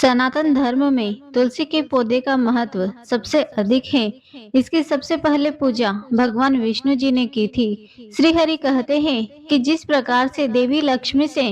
सनातन धर्म में तुलसी के पौधे का महत्व सबसे अधिक है। इसकी सबसे पहले पूजा भगवान विष्णु जी ने की थी। श्री हरि कहते हैं कि जिस प्रकार से देवी लक्ष्मी से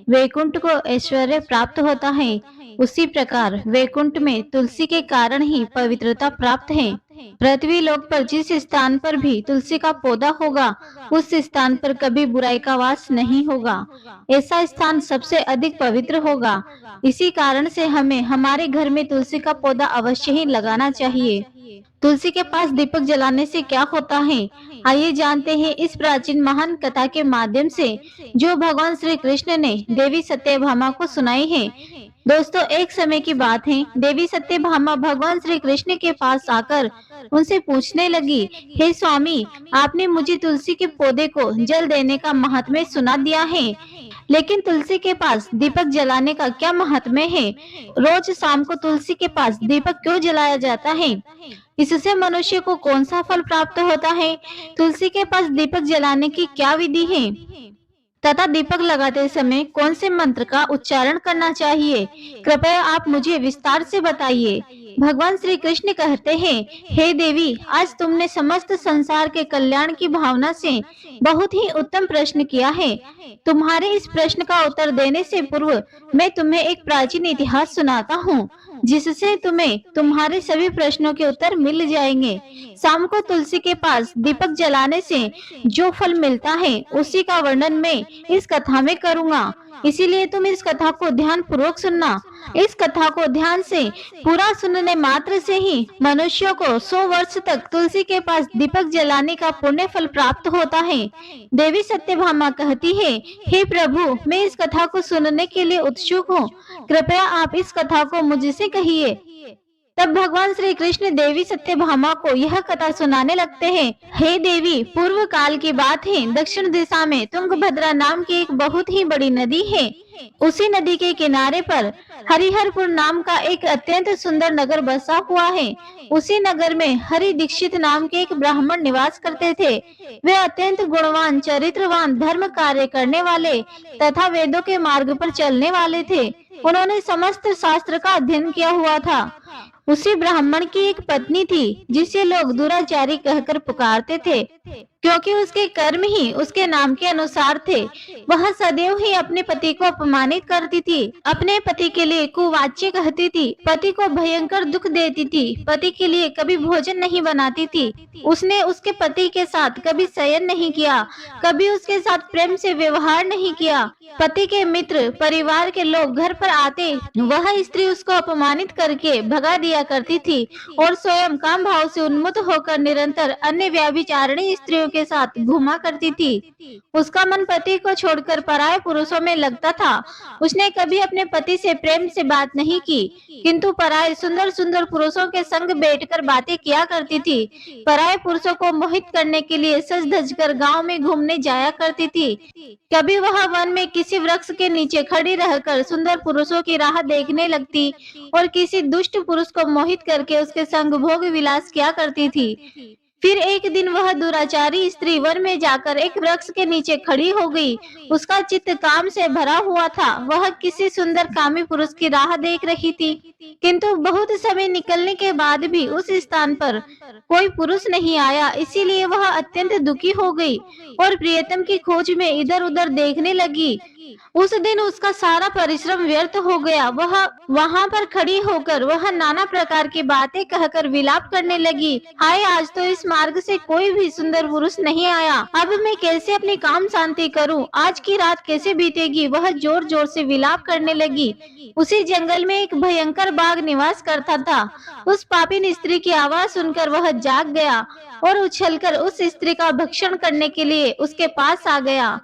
वैकुंठ को ऐश्वर्य प्राप्त होता है, उसी प्रकार वैकुंठ में तुलसी के कारण ही पवित्रता प्राप्त है। पृथ्वी लोक पर जिस स्थान पर भी तुलसी का पौधा होगा, उस स्थान पर कभी बुराई का वास नहीं होगा। ऐसा स्थान सबसे अधिक पवित्र होगा। इसी कारण से हमें हमारे घर में तुलसी का पौधा अवश्य ही लगाना चाहिए। तुलसी के पास दीपक जलाने से क्या होता है, आइए जानते हैं इस प्राचीन महान कथा के माध्यम से, जो भगवान श्री कृष्ण ने देवी सत्यभामा को सुनाई है। दोस्तों, एक समय की बात है, देवी सत्यभामा भगवान श्री कृष्ण के पास आकर उनसे पूछने लगी, हे स्वामी, आपने मुझे तुलसी के पौधे को जल देने का महात्म्य सुना दिया है, लेकिन तुलसी के पास दीपक जलाने का क्या महात्म्य है? रोज शाम को तुलसी के पास दीपक क्यों जलाया जाता है? इससे मनुष्य को कौन सा फल प्राप्त होता है? तुलसी के पास दीपक जलाने की क्या विधि है तथा दीपक लगाते समय कौन से मंत्र का उच्चारण करना चाहिए? कृपया आप मुझे विस्तार से बताइए। भगवान श्री कृष्ण कहते हैं, हे देवी, आज तुमने समस्त संसार के कल्याण की भावना से बहुत ही उत्तम प्रश्न किया है। तुम्हारे इस प्रश्न का उत्तर देने से पूर्व मैं तुम्हें एक प्राचीन इतिहास सुनाता हूँ, जिससे तुम्हें तुम्हारे सभी प्रश्नों के उत्तर मिल जाएंगे। शाम को तुलसी के पास दीपक जलाने से जो फल मिलता है, उसी का वर्णन मैं इस कथा में करूंगा, इसीलिए तुम इस कथा को ध्यान पूर्वक सुनना। इस कथा को ध्यान से पूरा सुनने मात्र से ही मनुष्यों को 100 वर्ष तक तुलसी के पास दीपक जलाने का पुण्य फल प्राप्त होता है। देवी सत्यभामा कहती है, हे प्रभु, मैं इस कथा को सुनने के लिए उत्सुक हूँ, कृपया आप इस कथा को मुझसे कहिए। तब भगवान श्री कृष्ण देवी सत्यभामा को यह कथा सुनाने लगते हैं। हे देवी, पूर्व काल की बात है, दक्षिण दिशा में तुंगभद्रा नाम की एक बहुत ही बड़ी नदी है। उसी नदी के किनारे पर हरिहरपुर नाम का एक अत्यंत सुंदर नगर बसा हुआ है। उसी नगर में हरि दीक्षित नाम के एक ब्राह्मण निवास करते थे। वे अत्यंत गुणवान, चरित्रवान, धर्म कार्य करने वाले तथा वेदों के मार्ग पर चलने वाले थे। उन्होंने समस्त शास्त्र का अध्ययन किया हुआ था। उसी ब्राह्मण की एक पत्नी थी, जिसे लोग दुराचारी कहकर पुकारते थे, क्योंकि उसके कर्म ही उसके नाम के अनुसार थे। वह सदैव ही अपने पति को अपमानित करती थी, अपने पति के लिए कुवाच्य कहती थी, पति को भयंकर दुख देती थी, पति के लिए कभी भोजन नहीं बनाती थी। उसने उसके पति के साथ कभी शयन नहीं किया, कभी उसके साथ प्रेम से व्यवहार नहीं किया। पति के मित्र, परिवार के लोग घर पर आते, वह स्त्री उसको अपमानित करके भगा दिया करती थी और स्वयं काम भाव से उन्मुक्त होकर निरंतर अन्य व्यभिचारिणी स्त्रियों के साथ घूमा करती थी। उसका मन पति को छोड़कर पराये पुरुषों में लगता था। उसने कभी अपने पति से प्रेम से बात नहीं की, किंतु पराये सुंदर सुंदर पुरुषों के संग बैठकर बातें किया करती थी। पराये पुरुषों को मोहित करने के लिए सज धज कर गाँव में घूमने जाया करती थी। कभी वह वन में किसी वृक्ष के नीचे खड़ी रहकर सुंदर पुरुषों की राह देखने लगती और किसी दुष्ट पुरुष को मोहित करके उसके संग भोग विलास किया करती थी। फिर एक दिन वह दुराचारी स्त्री वन में जाकर एक वृक्ष के नीचे खड़ी हो गई। उसका चित्त काम से भरा हुआ था। वह किसी सुंदर कामी पुरुष की राह देख रही थी, किंतु बहुत समय निकलने के बाद भी उस स्थान पर कोई पुरुष नहीं आया। इसीलिए वह अत्यंत दुखी हो गई और प्रियतम की खोज में इधर उधर देखने लगी। उस दिन उसका सारा परिश्रम व्यर्थ हो गया। वह वहां पर खड़ी होकर वह नाना प्रकार की बातें कहकर विलाप करने लगी। हाय, आज तो इस मार्ग से कोई भी सुंदर पुरुष नहीं आया। अब मैं कैसे अपनी काम शांति करूं? आज की रात कैसे बीतेगी? वह जोर जोर से विलाप करने लगी। उसी जंगल में एक भयंकर बाघ निवास करता था। उस पापिन स्त्री की आवाज सुनकर वह जाग गया और उछलकर उस स्त्री का भक्षण करने के लिए उसके पास आ गया।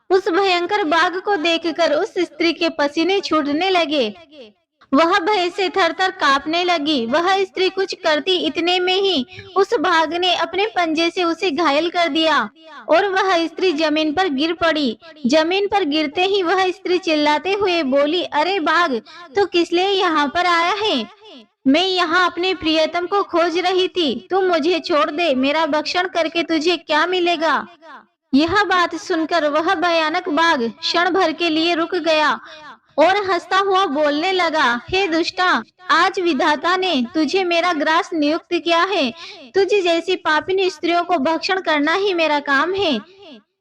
उस भयंकर बाघ को देखकर उस स्त्री के पसीने छूटने लगे। वह भय से थरथर कांपने लगी। वह स्त्री कुछ करती इतने में ही उस बाघ ने अपने पंजे से उसे घायल कर दिया और वह स्त्री जमीन पर गिर पड़ी। जमीन पर गिरते ही वह स्त्री चिल्लाते हुए बोली, अरे बाघ, तू किस लिए यहाँ पर आया है? मैं यहाँ अपने प्रियतम को खोज रही थी। तू मुझे छोड़ दे, मेरा भक्षण करके तुझे क्या मिलेगा? यह बात सुनकर वह भयानक बाघ क्षण भर के लिए रुक गया और हंसता हुआ बोलने लगा, हे दुष्टा, आज विधाता ने तुझे मेरा ग्रास नियुक्त किया है। तुझे जैसी पापिन स्त्रियों को भक्षण करना ही मेरा काम है।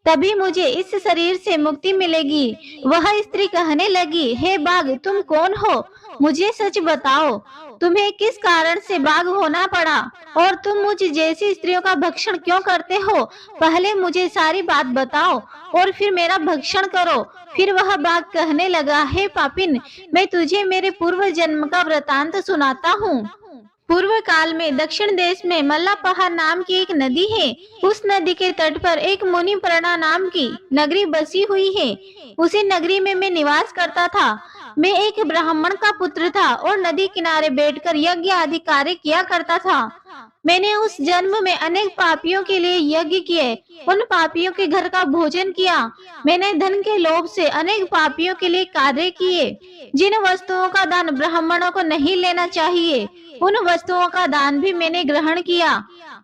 तभी मुझे इस शरीर से मुक्ति मिलेगी। वह स्त्री कहने लगी, हे बाघ, तुम कौन हो? मुझे सच बताओ, तुम्हें किस कारण से बाघ होना पड़ा और तुम मुझ जैसी स्त्रियों का भक्षण क्यों करते हो? पहले मुझे सारी बात बताओ और फिर मेरा भक्षण करो। फिर वह बाघ कहने लगा, हे पापिन, मैं तुझे मेरे पूर्व जन्म का वृतांत सुनाता हूँ। पूर्व काल में दक्षिण देश में मल्लापहाड़ नाम की एक नदी है। उस नदी के तट पर एक मुनिप्रणा नाम की नगरी बसी हुई है। उसी नगरी में मैं निवास करता था। मैं एक ब्राह्मण का पुत्र था और नदी किनारे बैठकर यज्ञ आदि कार्य किया करता था। मैंने उस जन्म में अनेक पापियों के लिए यज्ञ किए, उन पापियों के घर का भोजन किया। मैंने धन के लोभ से अनेक पापियों के लिए कार्य किए। जिन वस्तुओं का दान ब्राह्मणों को नहीं लेना चाहिए, उन वस्तुओं का दान भी मैंने ग्रहण किया।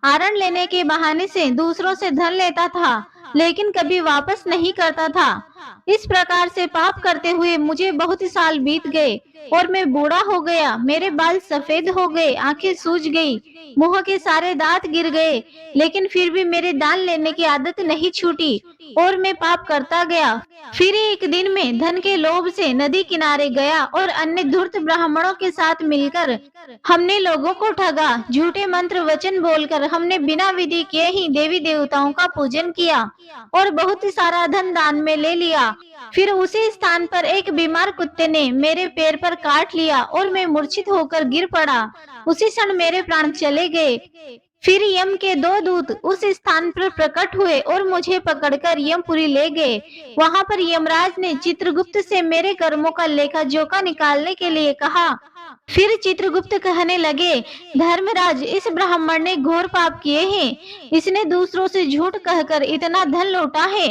आरण लेने के बहाने से दूसरों से धन लेता था, लेकिन कभी वापस नहीं करता था। इस प्रकार से पाप करते हुए मुझे बहुत साल बीत गए और मैं बूढ़ा हो गया। मेरे बाल सफेद हो गए, आंखें सूज गई, मुंह के सारे दांत गिर गए, लेकिन फिर भी मेरे दान लेने की आदत नहीं छूटी और मैं पाप करता गया। फिर एक दिन में धन के लोभ से नदी किनारे गया और अन्य धूर्त ब्राह्मणों के साथ मिलकर हमने लोगों को ठगा। झूठे मंत्र वचन बोलकर हमने बिना विधि किए ही देवी देवताओं का पूजन किया और बहुत सारा धन दान में ले लिया। फिर उसी स्थान पर एक बीमार कुत्ते ने मेरे पैर पर काट लिया और मैं मूर्छित होकर गिर पड़ा। उसी क्षण मेरे प्राण चले गए। फिर यम के दो दूत उस स्थान पर प्रकट हुए और मुझे पकड़कर यमपुरी ले गए। वहां पर यमराज ने चित्रगुप्त से मेरे कर्मों का लेखा जोखा निकालने के लिए कहा। फिर चित्रगुप्त कहने लगे, धर्मराज, इस ब्राह्मण ने घोर पाप किए हैं। इसने दूसरों से झूठ कहकर इतना धन लूटा है।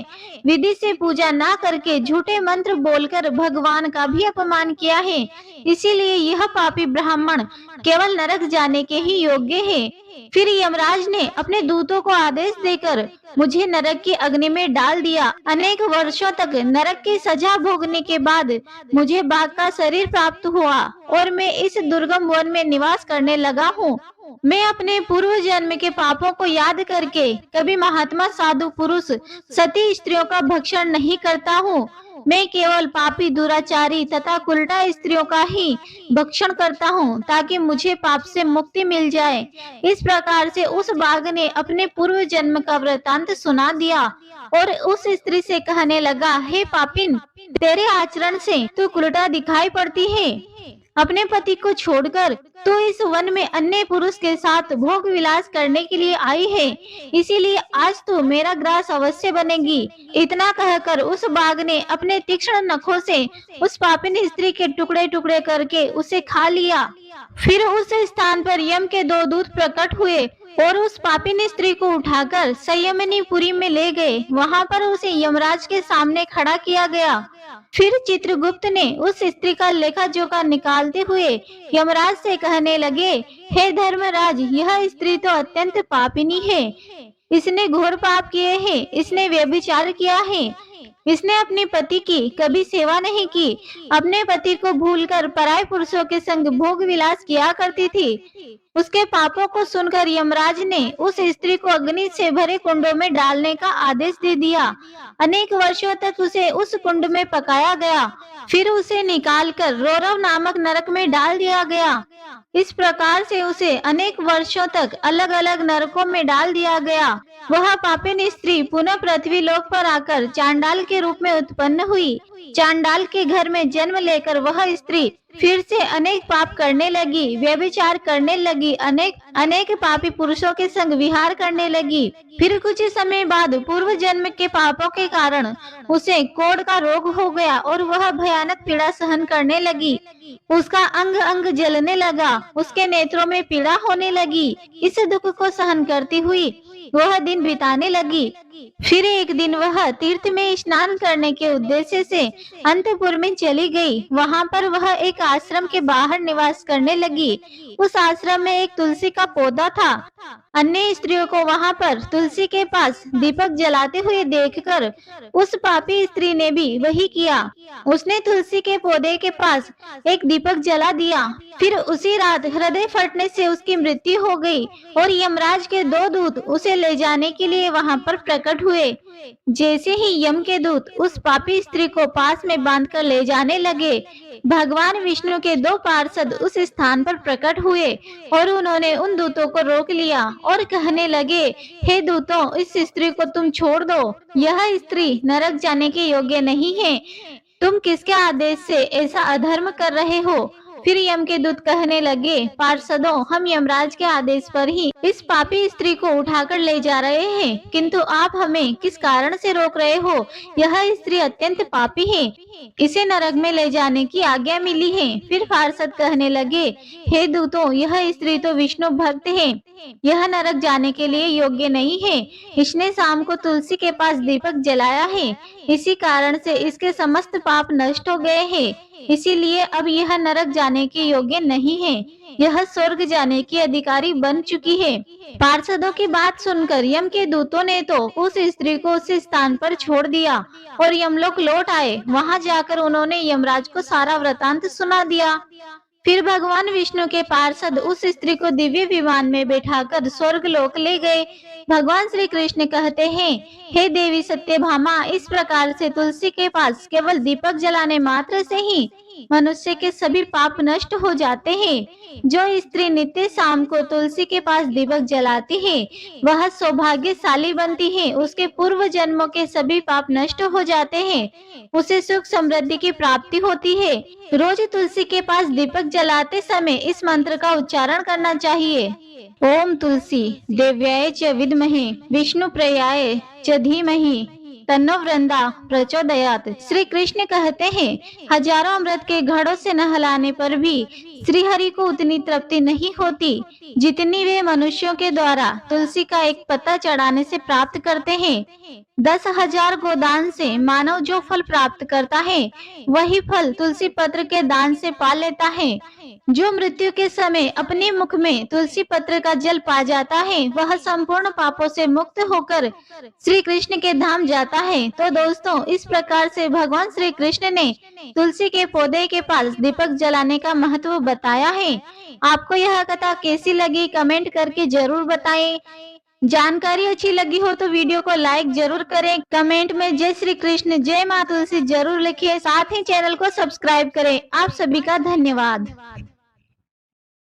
विधि से पूजा ना करके झूठे मंत्र बोलकर भगवान का भी अपमान किया है। इसीलिए यह पापी ब्राह्मण केवल नरक जाने के ही योग्य है। फिर यमराज ने अपने दूतों को आदेश देकर मुझे नरक की अग्नि में डाल दिया। अनेक वर्षों तक नरक की सजा भोगने के बाद मुझे बाघ का शरीर प्राप्त हुआ और मैं इस दुर्गम वन में निवास करने लगा हूँ। मैं अपने पूर्व जन्म के पापों को याद करके कभी महात्मा साधु पुरुष सती स्त्रियों का भक्षण नहीं करता हूँ। मैं केवल पापी दुराचारी तथा उल्टा स्त्रियों का ही भक्षण करता हूँ ताकि मुझे पाप से मुक्ति मिल जाए। इस प्रकार से उस बाघ ने अपने पूर्व जन्म का वृतांत सुना दिया और उस स्त्री से कहने लगा, हे पापिन, तेरे आचरण से तू उल्टा दिखाई पड़ती है। अपने पति को छोड़कर तू इस वन में अन्य पुरुष के साथ भोग विलास करने के लिए आई है। इसीलिए आज तू मेरा ग्रास अवश्य बनेगी। इतना कहकर उस बाघ ने अपने तीक्ष्ण नखों से उस पापिन स्त्री के टुकड़े टुकड़े करके उसे खा लिया। फिर उस स्थान पर यम के दो दूत प्रकट हुए और उस पापिन स्त्री को उठाकर संयमनीपुरी में ले गए। वहां पर उसे यमराज के सामने खड़ा किया गया। फिर चित्रगुप्त ने उस स्त्री का लेखा जोखा निकालते हुए यमराज से कहने लगे, हे धर्मराज, यह स्त्री तो अत्यंत पापिनी है। इसने घोर पाप किए हैं। इसने व्यभिचार किया है। इसने अपने पति की कभी सेवा नहीं की। अपने पति को भूलकर पराये पुरुषों के संग भोग विलास किया करती थी। उसके पापों को सुनकर यमराज ने उस स्त्री को अग्नि से भरे कुंडों में डालने का आदेश दे दिया। अनेक वर्षों तक उसे उस कुंड में पकाया गया। फिर उसे निकालकर रौरव नामक नरक में डाल दिया गया। इस प्रकार से उसे अनेक वर्षों तक अलग अलग नरकों में डाल दिया गया। वह पापिन स्त्री पुनः पृथ्वी लोक पर आकर चांडाल के रूप में उत्पन्न हुई। चांडाल के घर में जन्म लेकर वह स्त्री फिर से अनेक पाप करने लगी, व्यभिचार करने लगी, अनेक पापी पुरुषों के संग विहार करने लगी। फिर कुछ समय बाद पूर्व जन्म के पापों के कारण उसे कोढ़ का रोग हो गया और वह भयानक पीड़ा सहन करने लगी। उसका अंग अंग जलने लगा, उसके नेत्रों में पीड़ा होने लगी। इस दुख को सहन करती हुई वह दिन बिताने लगी। फिर एक दिन वह तीर्थ में स्नान करने के उद्देश्य से अंतपुर में चली गई। वहां पर वह एक आश्रम के बाहर निवास करने लगी। उस आश्रम में एक तुलसी का पौधा था। अन्य स्त्रियों को वहां पर तुलसी के पास दीपक जलाते हुए देखकर उस पापी स्त्री ने भी वही किया। उसने तुलसी के पौधे के पास एक दीपक जला दिया। फिर उसी रात हृदय फटने से उसकी मृत्यु हो गई और यमराज के 2 दूत उसे ले जाने के लिए वहां पर प्रकट हुए। जैसे ही यम के दूत उस पापी स्त्री को पास में बांधकर ले जाने लगे, भगवान विष्णु के 2 पार्षद उस स्थान पर प्रकट हुए और उन्होंने उन दूतों को रोक लिया और कहने लगे, हे दूतों, इस स्त्री को तुम छोड़ दो। यह स्त्री नरक जाने के योग्य नहीं है। तुम किसके आदेश से ऐसा अधर्म कर रहे हो? फिर यम के दूत कहने लगे, पार्षदों, हम यमराज के आदेश पर ही इस पापी स्त्री को उठाकर ले जा रहे हैं, किंतु आप हमें किस कारण से रोक रहे हो? यह स्त्री अत्यंत पापी है, इसे नरक में ले जाने की आज्ञा मिली है। फिर पार्षद कहने लगे, हे दूतों, यह स्त्री तो विष्णु भक्त है, यह नरक जाने के लिए योग्य नहीं है। इसने शाम को तुलसी के पास दीपक जलाया है, इसी कारण से इसके समस्त पाप नष्ट हो गए हैं, इसीलिए अब यह नरक जाने के योग्य नहीं है, यह स्वर्ग जाने की अधिकारी बन चुकी है। पार्षदों की बात सुनकर यम के दूतों ने तो उस स्त्री को उस स्थान पर छोड़ दिया और यमलोक लौट आए। वहां जाकर उन्होंने यमराज को सारा वृतांत सुना दिया। फिर भगवान विष्णु के पार्षद उस स्त्री को दिव्य विमान में बैठाकर स्वर्ग लोक ले गए। भगवान श्री कृष्ण कहते हैं, हे देवी सत्यभामा, इस प्रकार से तुलसी के पास केवल दीपक जलाने मात्र से ही मनुष्य के सभी पाप नष्ट हो जाते हैं। जो स्त्री नित्य शाम को तुलसी के पास दीपक जलाती है, वह सौभाग्यशाली बनती है। उसके पूर्व जन्मों के सभी पाप नष्ट हो जाते हैं, उसे सुख समृद्धि की प्राप्ति होती है। रोज तुलसी के पास दीपक जलाते समय इस मंत्र का उच्चारण करना चाहिए। ओम तुलसी देव्याय च विद्महे विष्णु प्रियाय च धीमहि तन्नो वृंदा प्रचोदयात। श्री कृष्ण कहते हैं, हजारों अमृत के घड़ों से नहलाने पर भी श्री हरि को उतनी तृप्ति नहीं होती जितनी वे मनुष्यों के द्वारा तुलसी का एक पत्ता चढ़ाने से प्राप्त करते हैं। 10,000 गोदान से मानव जो फल प्राप्त करता है, वही फल तुलसी पत्र के दान से पा लेता है। जो मृत्यु के समय अपने मुख में तुलसी पत्र का जल पा जाता है, वह संपूर्ण पापों से मुक्त होकर श्री कृष्ण के धाम जाता है। तो दोस्तों, इस प्रकार से भगवान श्री कृष्ण ने तुलसी के पौधे के पास दीपक जलाने का महत्व बताया है। आपको यह कथा कैसी लगी, कमेंट करके जरूर बताएं। जानकारी अच्छी लगी हो तो वीडियो को लाइक जरूर करें। कमेंट में जय श्री कृष्ण, जय मां तुलसी जरूर लिखिए। साथ ही चैनल को सब्सक्राइब करें। आप सभी का धन्यवाद।